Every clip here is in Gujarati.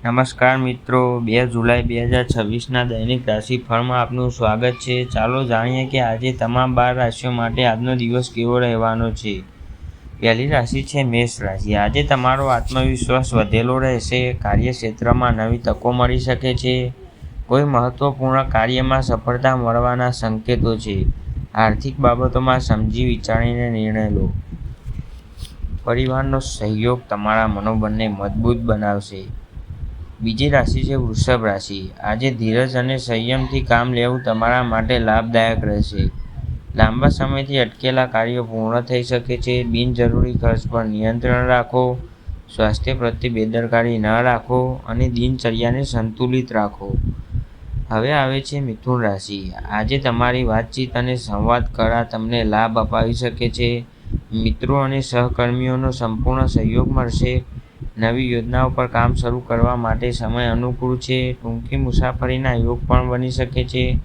નમસ્કાર મિત્રો, 2 જુલાઈ 2026ના દૈનિક રાશિફળમાં આપનું સ્વાગત છે. ચાલો જાણીએ કે આજે તમામ 12 રાશિઓ માટે આજનો દિવસ કેવો રહેવાનો છે. પહેલી રાશિ છે મેષ રાશિ. આજે તમારો આત્મવિશ્વાસ વધેલો રહેશે. કાર્યક્ષેત્રમાં નવી તકો મળી શકે છે. કોઈ મહત્વપૂર્ણ કાર્યમાં સફળતા મળવાના સંકેતો છે. આર્થિક બાબતોમાં સમજી વિચારીને નિર્ણય લો. પરિવારનો સહયોગ તમારા મનોબળને મજબૂત બનાવશે. બીજી રાશિ છે વૃષભ રાશિ. આજે ધીરજ અને સંયમથી કામ લેવું તમારા માટે લાભદાયક રહેશે. લાંબા સમયથી અટકેલા કાર્યો પૂર્ણ થઈ શકે છે. બિનજરૂરી ખર્ચ પર નિયંત્રણ રાખો. સ્વાસ્થ્ય પ્રત્યે બેદરકારી ન રાખો અને દિનચર્યાને સંતુલિત રાખો. હવે આવે છે મિથુન રાશિ. આજે તમારી વાતચીત અને સંવાદ કળા તમને લાભ અપાવી શકે છે. મિત્રો અને સહકર્મીઓનો સંપૂર્ણ સહયોગ મળશે. નવી યોજનાઓ પર કામ શરૂ કરવા માટે સમય અનુકૂળ છે. ટૂંકી મુસાફરીના યોગ પણ બની શકે છે.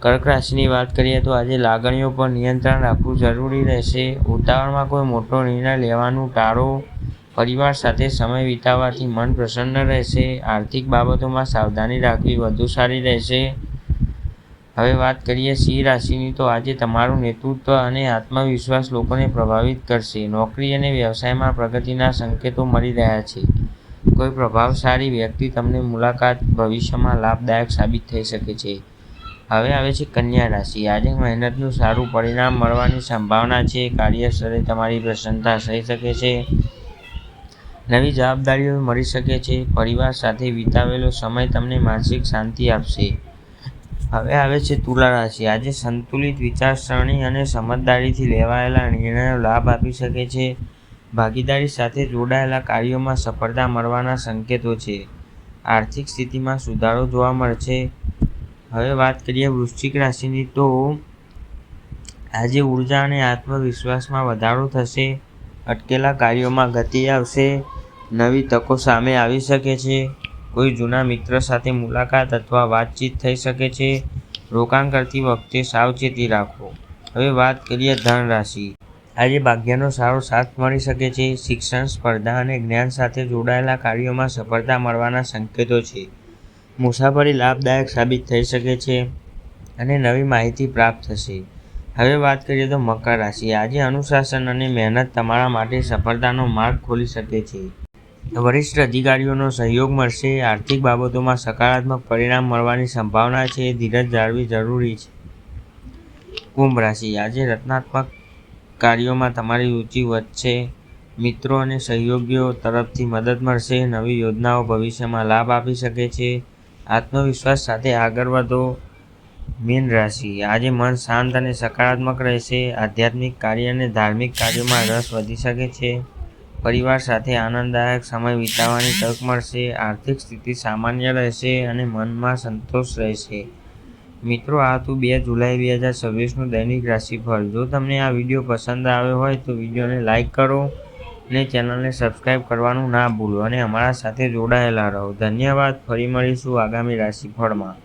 કર્ક રાશિની વાત કરીએ તો આજે લાગણીઓ પર નિયંત્રણ રાખવું જરૂરી રહેશે. ઉતાવળમાં કોઈ મોટો નિર્ણય લેવાનું ટાળો. પરિવાર સાથે સમય વિતાવવાથી મન પ્રસન્ન રહેશે. આર્થિક બાબતોમાં સાવધાની રાખવી વધુ સારી રહેશે. હવે વાત કરીએ સિંહ રાશિની તો આજે તમારું નેતૃત્વ અને આત્મવિશ્વાસ લોકોને પ્રભાવિત કરશે. નોકરી અને વ્યવસાયમાં પ્રગતિના સંકેતો મળી રહ્યા છે. કોઈ પ્રભાવશાળી વ્યક્તિ તમને મુલાકાત ભવિષ્યમાં લાભદાયક સાબિત થઈ શકે છે. હવે આવે છે કન્યા રાશિ. આજે મહેનતનું સારું પરિણામ મળવાની સંભાવના છે. કાર્યસ્થળે તમારી પ્રશંસા થઈ શકે છે. નવી જવાબદારીઓ મળી શકે છે. પરિવાર સાથે વિતાવેલો સમય તમને માનસિક શાંતિ આપશે. હવે આવે છે તુલા રાશિ. આજે સંતુલિત વિચારસરણી અને સમજદારીથી લેવાયેલા નિર્ણયો લાભ આપી શકે છે. ભાગીદારી સાથે જોડાયેલા કાર્યોમાં સફળતા મળવાના સંકેતો છે. આર્થિક સ્થિતિમાં સુધારો જોવા મળશે. હવે વાત કરીએ વૃશ્ચિક રાશિની તો આજે ઉર્જા અને આત્મવિશ્વાસમાં વધારો થશે. અટકેલા કાર્યોમાં ગતિ આવશે. નવી તકો સામે આવી શકે છે. કોઈ જૂના મિત્ર સાથે મુલાકાત અથવા વાતચીત થઈ શકે છે. રોકાણ કરતી વખતે સાવચેતી રાખો. હવે વાત કરીએ ધન રાશિ. આજે ભાગ્યનો સારો સાથ મળી શકે છે. શિક્ષણ, સ્પર્ધા અને જ્ઞાન સાથે જોડાયેલા કાર્યોમાં સફળતા મળવાના સંકેતો છે. મુસાફરી લાભદાયક સાબિત થઈ શકે છે અને નવી માહિતી પ્રાપ્ત થશે. હવે વાત કરીએ તો મકર રાશિ. આજે અનુશાસન અને મહેનત તમારા માટે સફળતાનો માર્ગ ખોલી શકે છે. વરિષ્ઠ અધિકારીઓનો સહયોગ મળશે. આર્થિક બાબતોમાં સકારાત્મક પરિણામ મળવાની સંભાવના છે. ધીરજ જાળવવી જરૂરી છે. કુંભ રાશિ. આજે રચનાત્મક કાર્યોમાં તમારી રુચિ વધશે. મિત્રો અને સહયોગીઓ તરફથી મદદ મળશે. નવી યોજનાઓ ભવિષ્યમાં લાભ આપી શકે છે. આત્મવિશ્વાસ સાથે આગળ વધો. મીન રાશિ. આજે મન શાંત અને સકારાત્મક રહેશે. આધ્યાત્મિક કાર્ય અને ધાર્મિક કાર્યોમાં રસ વધી શકે છે. પરિવાર સાથે આનંદદાયક સમય વિતાવવાની તક મળશે. આર્થિક સ્થિતિ સામાન્ય રહેશે અને મનમાં સંતોષ રહેશે. મિત્રો, આ હતું 2 જુલાઈ 2026નું દૈનિક રાશિફળ. જો તમને આ વિડીયો પસંદ આવ્યો હોય તો વિડીયોને લાઇક કરો અને ચેનલને સબસ્ક્રાઇબ કરવાનું ના ભૂલો અને અમારા સાથે જોડાયેલા રહો. ધન્યવાદ. ફરી મળીશું આગામી રાશિફળમાં.